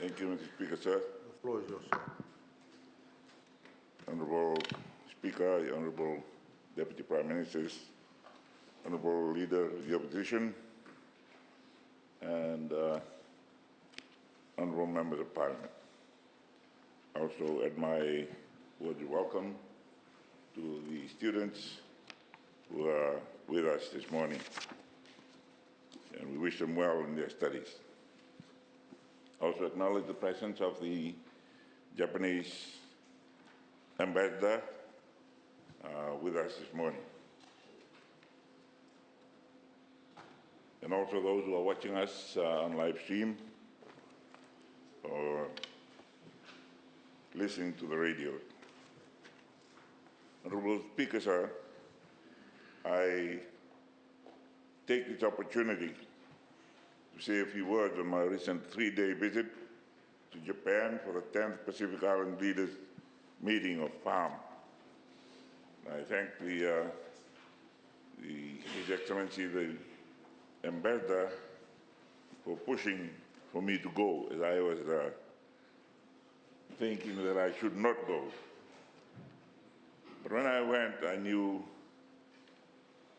Thank you, Mr. Speaker, sir. The floor is yours, sir. Honorable Speaker, Honorable Deputy Prime Ministers, Honorable Leader of the Opposition, and Honorable Members of Parliament. Also, add my words of welcome to the students who are with us this morning, and we wish them well in their studies. Also acknowledge the presence of the Japanese ambassador with us this morning. And also those who are watching us on live stream or listening to the radio. Honorable Speaker, sir, I take this opportunity to say a few words on my recent three-day visit to Japan for the 10th Pacific Island Leaders meeting of PALM. I thank His Excellency the Ambassador for pushing for me to go, as I was thinking that I should not go. But when I went, I knew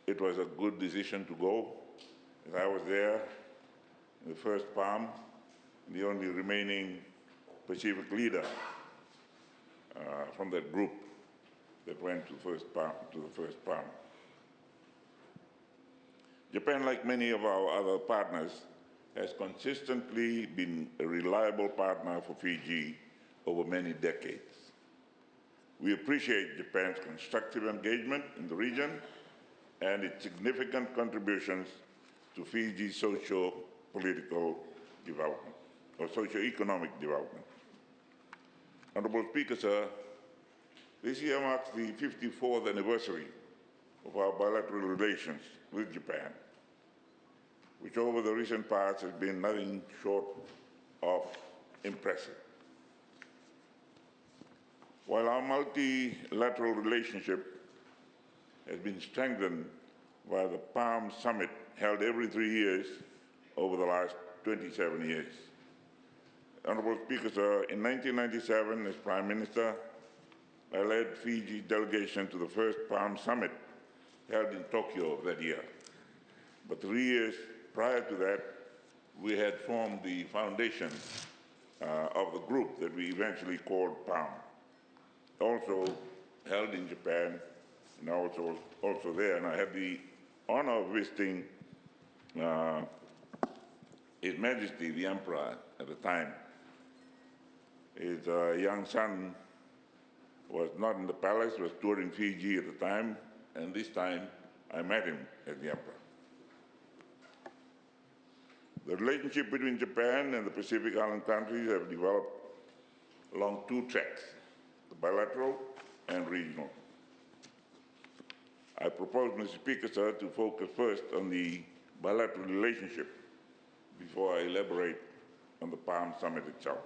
it was a good decision to go, as I was there in the first PALM, the only remaining Pacific leader from that group that went to the first PALM. Japan, like many of our other partners, has consistently been a reliable partner for Fiji over many decades. We appreciate Japan's constructive engagement in the region and its significant contributions to Fiji's socio-political development, or socio-economic development. Honorable Speaker, sir, this year marks the 54th anniversary of our bilateral relations with Japan, which over the recent past has been nothing short of impressive. While our multilateral relationship has been strengthened by the PALM Summit held every 3 years over the last 27 years. Honorable Speaker, sir, in 1997, as Prime Minister, I led Fiji's delegation to the first PALM Summit held in Tokyo that year. But 3 years prior to that, we had formed the foundation of the group that we eventually called PALM, also held in Japan, and also there. And I had the honor of visiting His Majesty, the Emperor, at the time. His young son was not in the palace, was touring Fiji at the time, and this time I met him as the Emperor. The relationship between Japan and the Pacific Island countries have developed along two tracks, the bilateral and regional. I propose, Mr. Speaker, sir, to focus first on the bilateral relationship before I elaborate on the PALM Summit itself.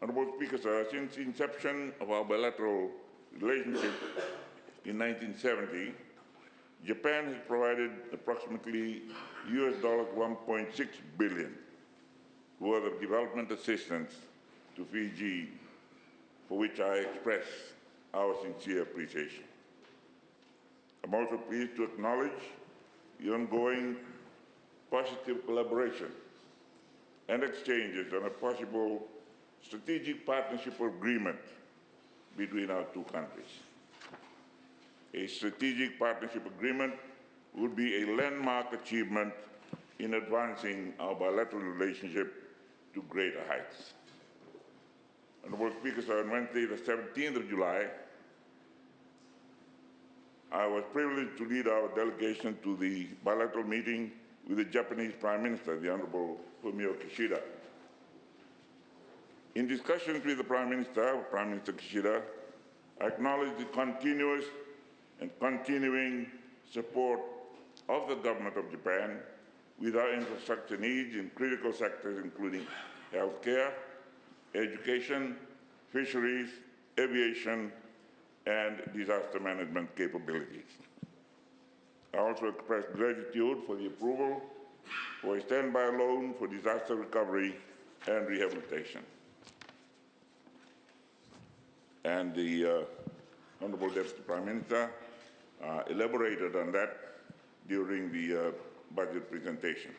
Honorable Speaker, sir, since the inception of our bilateral relationship in 1970, Japan has provided approximately $1.6 billion worth of development assistance to Fiji, for which I express our sincere appreciation. I'm also pleased to acknowledge the ongoing positive collaboration and exchanges on a possible strategic partnership agreement between our two countries. A strategic partnership agreement would be a landmark achievement in advancing our bilateral relationship to greater heights. Honorable Speaker, sir, on Wednesday, the 17th of July, I was privileged to lead our delegation to the bilateral meeting with the Japanese Prime Minister, the Honorable Fumio Kishida. In discussions with the Prime Minister Kishida, I acknowledged the continuous and continuing support of the government of Japan with our infrastructure needs in critical sectors including healthcare, education, fisheries, aviation, and disaster management capabilities. I also express gratitude for the approval for a standby loan for disaster recovery and rehabilitation. And the Honorable Deputy Prime Minister elaborated on that during the budget presentation.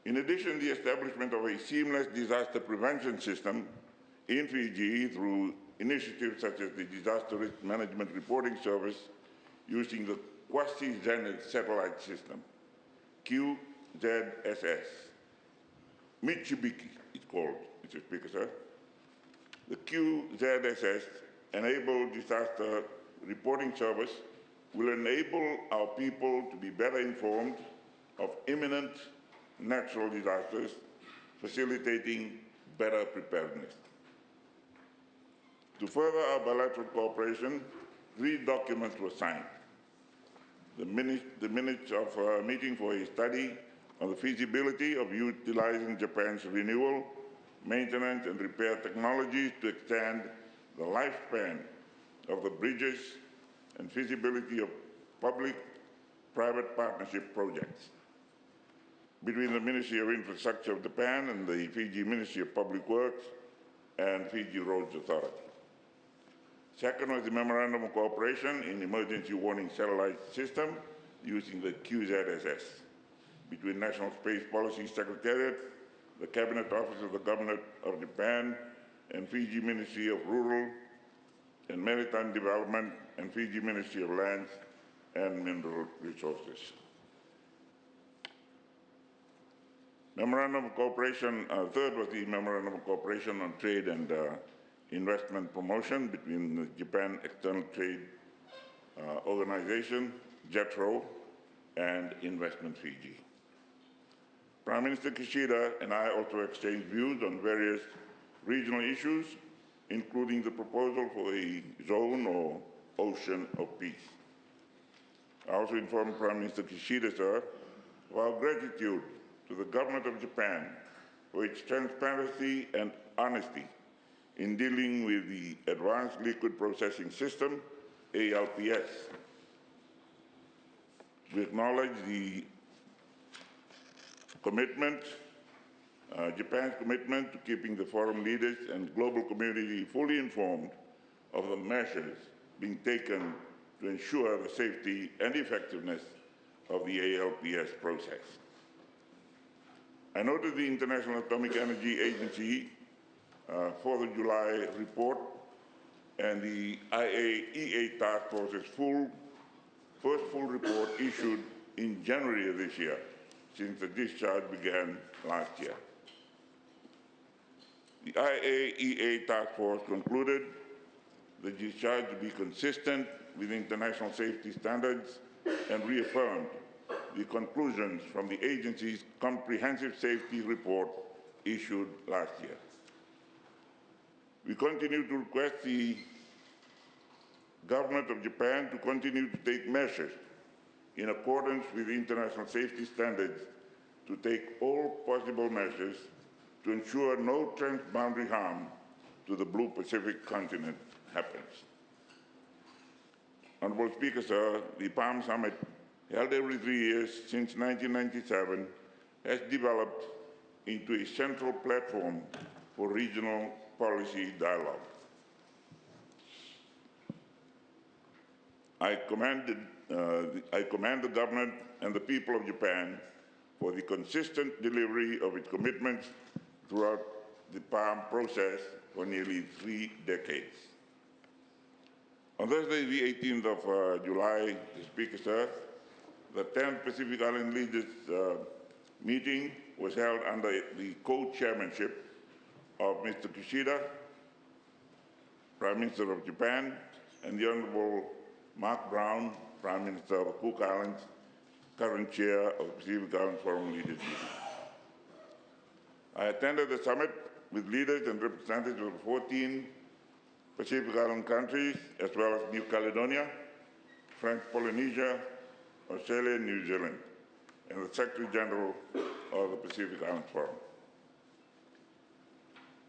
In addition, the establishment of a seamless disaster prevention system in Fiji through initiatives such as the Disaster Risk Management Reporting Service using the quasi-Zenith satellite system, QZSS. Mitsubishi, it's called, Mr. Speaker, sir. The QZSS enabled disaster reporting service will enable our people to be better informed of imminent natural disasters, facilitating better preparedness. To further our bilateral cooperation, 3 documents were signed. The minutes of a meeting for a study on the feasibility of utilizing Japan's renewal, maintenance, and repair technologies to extend the lifespan of the bridges and feasibility of public-private partnership projects between the Ministry of Infrastructure of Japan and the Fiji Ministry of Public Works and Fiji Roads Authority. Second was the Memorandum of Cooperation in Emergency Warning Satellite System using the QZSS between National Space Policy Secretariat, the Cabinet Office of the Government of Japan, and Fiji Ministry of Rural and Maritime Development and Fiji Ministry of Lands and Mineral Resources. Memorandum of Cooperation, third was the Memorandum of Cooperation on Trade and Investment Promotion between the Japan External Trade Organization, JETRO, and Investment Fiji. Prime Minister Kishida and I also exchanged views on various regional issues, including the proposal for a zone or ocean of peace. I also informed Prime Minister Kishida, sir, of our gratitude to the government of Japan for its transparency and honesty in dealing with the Advanced Liquid Processing System, ALPS. We acknowledge the commitment, Japan's commitment to keeping the foreign leaders and global community fully informed of the measures being taken to ensure the safety and effectiveness of the ALPS process. I noted the International Atomic Energy Agency 4th of July report and the IAEA Task Force's first full report issued in January of this year, since the discharge began last year. The IAEA Task Force concluded the discharge to be consistent with international safety standards and reaffirmed the conclusions from the agency's comprehensive safety report issued last year. We continue to request the government of Japan to continue to take measures in accordance with international safety standards to take all possible measures to ensure no transboundary harm to the Blue Pacific continent happens. Honorable Speaker, sir, the Palm Summit, held every 3 years since 1997, has developed into a central platform for regional policy dialogue. I commend the government and the people of Japan for the consistent delivery of its commitments throughout the PALM process for nearly 3 decades. On Thursday, the 18th of July, Speaker, sir, the 10th Pacific Island Leaders meeting was held under the co-chairmanship of Mr. Kishida, Prime Minister of Japan, and the Honorable Mark Brown, Prime Minister of the Cook Islands, current chair of the Pacific Islands Forum Leaders Meeting. I attended the summit with leaders and representatives of 14 Pacific Island countries, as well as New Caledonia, French Polynesia, Australia, and New Zealand, and the Secretary General of the Pacific Islands Forum.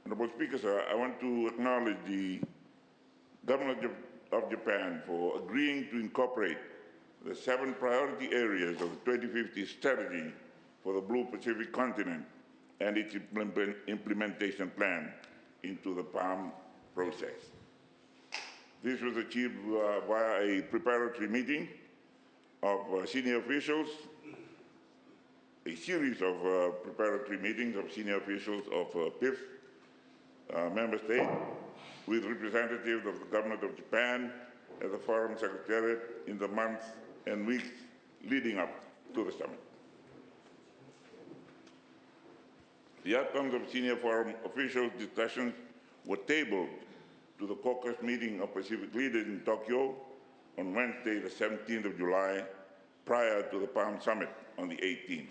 Honorable Speaker, sir, I want to acknowledge the Government of Japan for agreeing to incorporate the 7 priority areas of the 2050 strategy for the Blue Pacific continent and its implementation plan into the PALM process. This was achieved via a preparatory meeting of senior officials, a series of preparatory meetings of senior officials of PIF member state with representatives of the government of Japan at the Forum Secretariat in the months and weeks leading up to the summit. The outcomes of senior forum officials' discussions were tabled to the caucus meeting of Pacific leaders in Tokyo on Wednesday, the 17th of July, prior to the PALM summit on the 18th.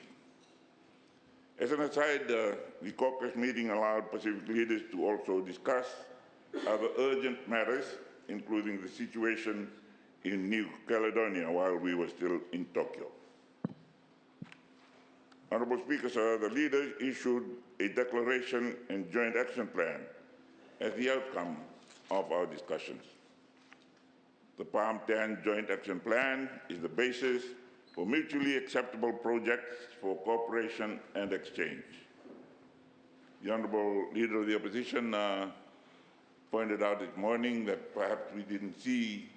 As an aside, the caucus meeting allowed Pacific leaders to also discuss other urgent matters, including the situation in New Caledonia while we were still in Tokyo. Honorable Speaker, sir, the leaders issued a declaration and joint action plan as the outcome of our discussions. The PALM 10 Joint Action Plan is the basis for mutually acceptable projects for cooperation and exchange. The Honorable Leader of the Opposition pointed out this morning that perhaps we didn't see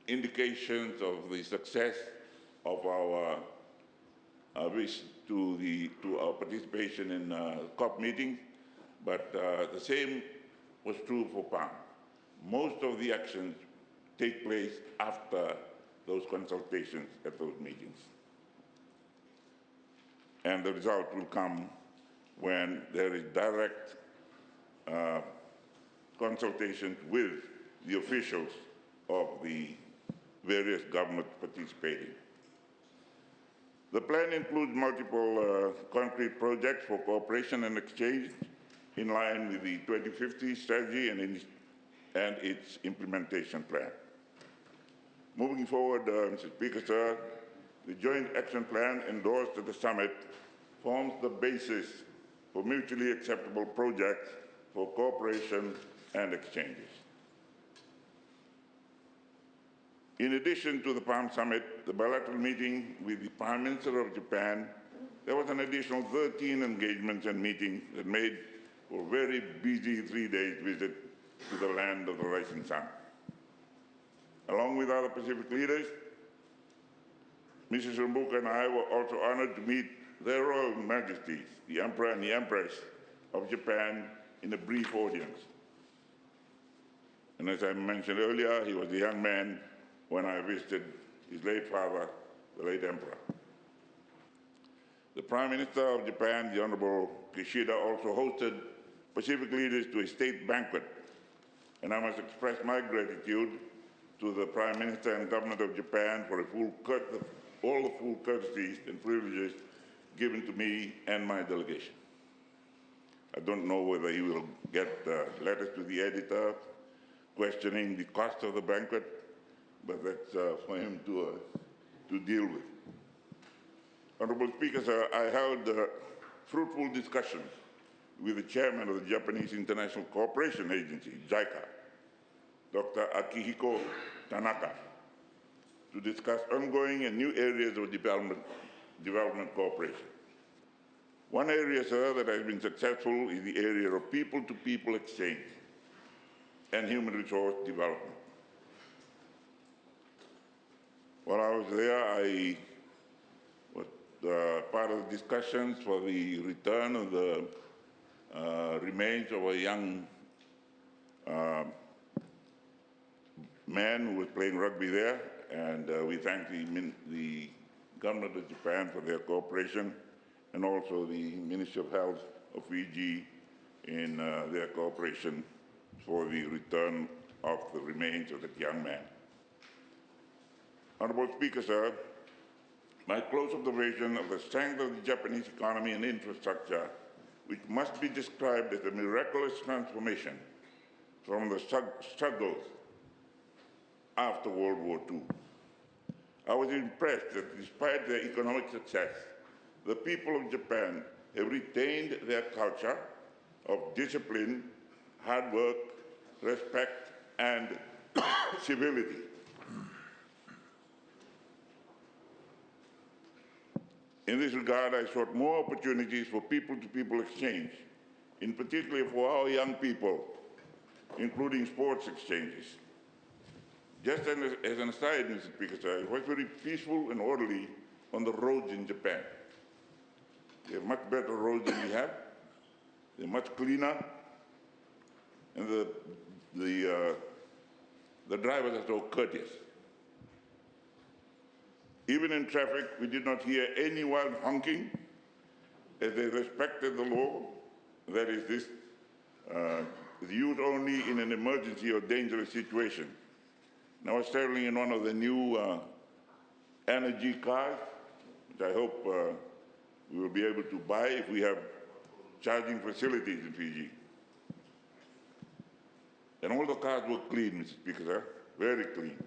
indications of the success of our wish to our participation in COP meetings, but the same was true for PALM. Most of the actions take place after those consultations at those meetings. And the result will come when there is direct consultations with the officials of the various governments participating. The plan includes multiple concrete projects for cooperation and exchange in line with the 2050 strategy and its implementation plan. Moving forward, Mr. Speaker, sir, the Joint Action Plan endorsed at the summit forms the basis for mutually acceptable projects for cooperation and exchanges. In addition to the PALM summit, the bilateral meeting with the Prime Minister of Japan, there was an additional 13 engagements and meetings that made for a very busy 3-day visit to the land of the rising sun. Along with other Pacific leaders, Mrs. Rabuka and I were also honored to meet their Royal Majesties, the Emperor and the Empress of Japan, in a brief audience. And as I mentioned earlier, he was a young man when I visited his late father, the late Emperor. The Prime Minister of Japan, the Honorable Kishida, also hosted Pacific leaders to a state banquet, and I must express my gratitude to the Prime Minister and Government of Japan for all the full courtesies and privileges given to me and my delegation. I don't know whether he will get letters to the editor questioning the cost of the banquet, but that's for him to deal with. Honorable Speaker, sir, I held fruitful discussions with the chairman of the Japanese International Cooperation Agency, JICA, Dr. Akihiko Tanaka, to discuss ongoing and new areas of development cooperation. One area, sir, that has been successful is the area of people-to-people exchange and human resource development. While I was there, I was part of the discussions for the return of the remains of a young man who was playing rugby there, and we thank the government of Japan for their cooperation, and also the Ministry of Health of Fiji in their cooperation for the return of the remains of that young man. Honorable Speaker, sir, my close observation of the strength of the Japanese economy and infrastructure, which must be described as a miraculous transformation from the struggles after World War II. I was impressed that despite their economic success, the people of Japan have retained their culture of discipline, hard work, respect, and civility. In this regard, I sought more opportunities for people-to-people exchange, in particular for our young people, including sports exchanges. Just as an aside, Mr. Speaker, sir, it was very peaceful and orderly on the roads in Japan. They have much better roads than we have. They're much cleaner, and the drivers are so courteous. Even in traffic, we did not hear anyone honking, as they respected the law. That is, this is used only in an emergency or dangerous situation. Now, I was traveling in one of the new energy cars, which I hope we will be able to buy if we have charging facilities in Fiji. And all the cars were clean, Mr. Speaker, sir, very clean.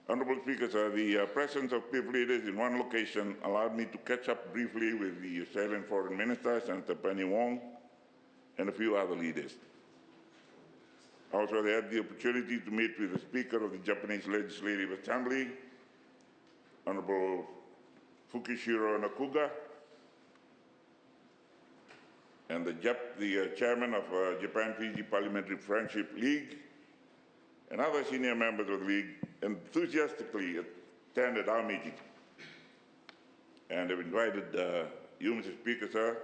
Honorable Speaker, sir, the presence of PIF leaders in one location allowed me to catch up briefly with the Australian Foreign Minister, Senator Penny Wong, and a few other leaders. Also, I had the opportunity to meet with the Speaker of the Japanese Legislative Assembly, Honorable Fukishiro Nakuga, and the chairman of Japan-Fiji Parliamentary Friendship League, and other senior members of the League enthusiastically attended our meeting. And I've invited you, Mr. Speaker, sir,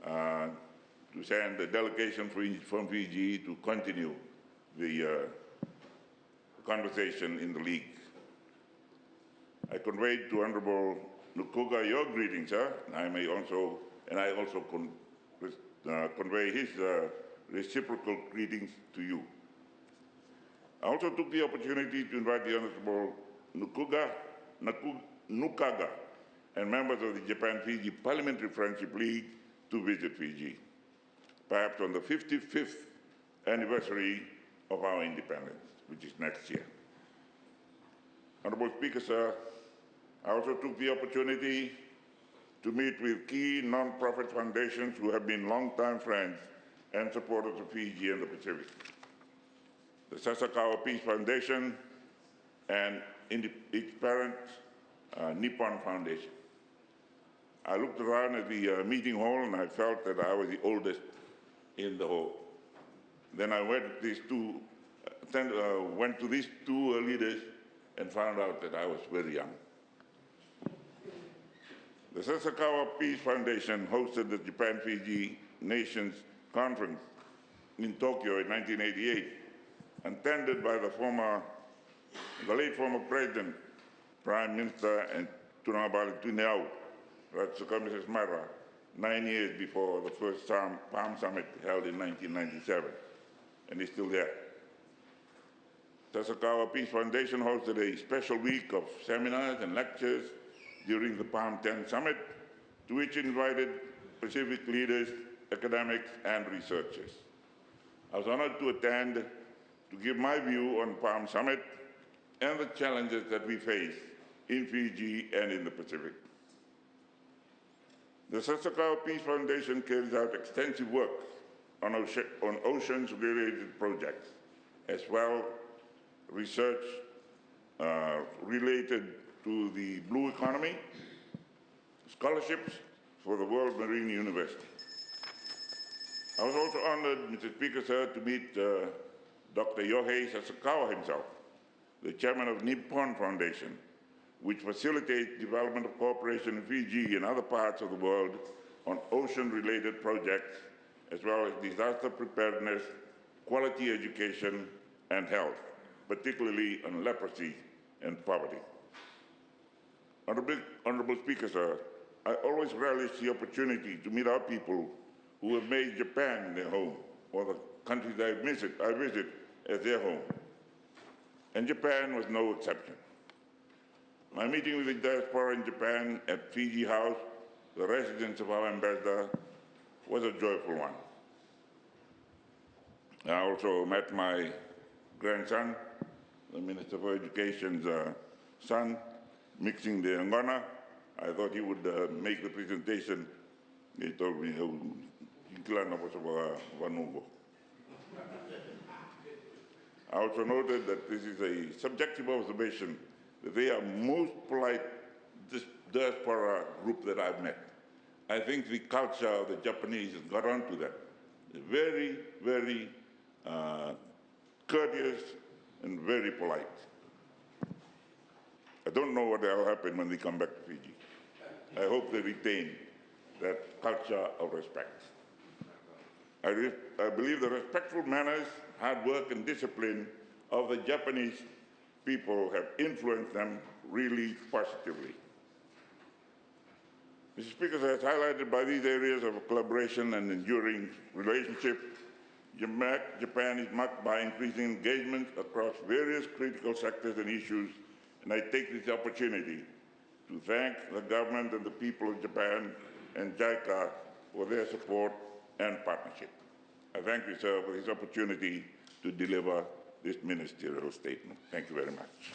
to send a delegation from Fiji to continue the conversation in the League. I conveyed to Honorable Nukuga your greetings, sir, and I also convey his reciprocal greetings to you. I also took the opportunity to invite the Honorable Nukaga and members of the Japan-Fiji Parliamentary Friendship League to visit Fiji, perhaps on the 55th anniversary of our independence, which is next year. Honorable Speaker, sir, I also took the opportunity to meet with key non-profit foundations who have been longtime friends and supporters of Fiji and the Pacific. The Sasakawa Peace Foundation and its parent, Nippon Foundation. I looked around at the meeting hall and I felt that I was the oldest in the hall. Then I went to these two leaders and found out that I was very young. The Sasakawa Peace Foundation hosted the Japan-Fiji Nations Conference in Tokyo in 1988, attended by the late former President, Prime Minister, and Tunabali Tuneau, Rabuka Mrs. Mara, 9 years before the first Palm Summit held in 1997, and he's still there. Sasakawa Peace Foundation hosted a special week of seminars and lectures during the Palm 10 Summit, to which it invited Pacific leaders, academics, and researchers. I was honored to attend to give my view on Palm Summit and the challenges that we face in Fiji and in the Pacific. The Sasakawa Peace Foundation carries out extensive work on oceans-related projects, as well research related to the blue economy, scholarships for the World Marine University. I was also honored, Mr. Speaker, sir, to meet Dr. Yohei Sasakawa himself, the chairman of Nippon Foundation, which facilitates development of cooperation in Fiji and other parts of the world on ocean-related projects, as well as disaster preparedness, quality education, and health, particularly on leprosy and poverty. Honorable Speaker, sir, I always relish the opportunity to meet our people who have made Japan their home, or the countries I visit as their home. And Japan was no exception. My meeting with the diaspora in Japan at Fiji House, the residence of our ambassador, was a joyful one. I also met my grandson, the Minister for Education's son, mixing the Ngona. I thought he would make the presentation. He told me, I also noted that this is a subjective observation, that they are most polite this diaspora group that I've met. I think the culture of the Japanese has got onto them. They're very, very courteous and very polite. I don't know what will happen when they come back to Fiji. I hope they retain that culture of respect. I believe the respectful manners, hard work, and discipline of the Japanese people have influenced them really positively. Mr. Speaker, as highlighted by these areas of collaboration and enduring relationship, Japan is marked by increasing engagement across various critical sectors and issues, and I take this opportunity to thank the government and the people of Japan and JICA for their support and partnership. I thank you, sir, for this opportunity to deliver this ministerial statement. Thank you very much.